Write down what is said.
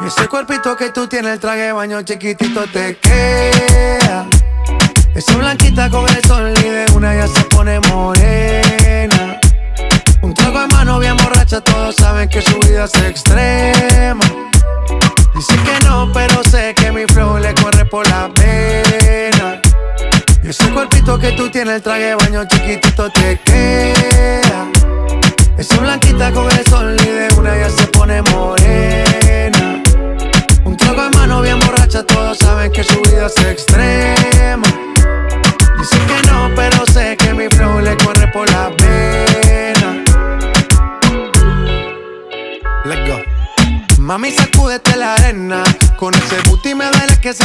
Y ese cuerpito que tú tienes, el traje de baño chiquitito te queda. Esa blanquita con el sol y de una ya se pone morena. Un trago de mano bien borracha, todos saben que su vida es extrema. Dice que no, pero sé que mi flow le corre por la vena. Y ese cuerpito que tú tienes, el traje de baño chiquitito te queda. Esa blanquita con el sol y de una ya se pone morena. Un trago de mano bien borracha, todos saben que su vida es extrema. Dice que no, pero sé que mi flow le corre por la vena. Let's go. Mami, sacúdete la arena. Con ese booty me duele que se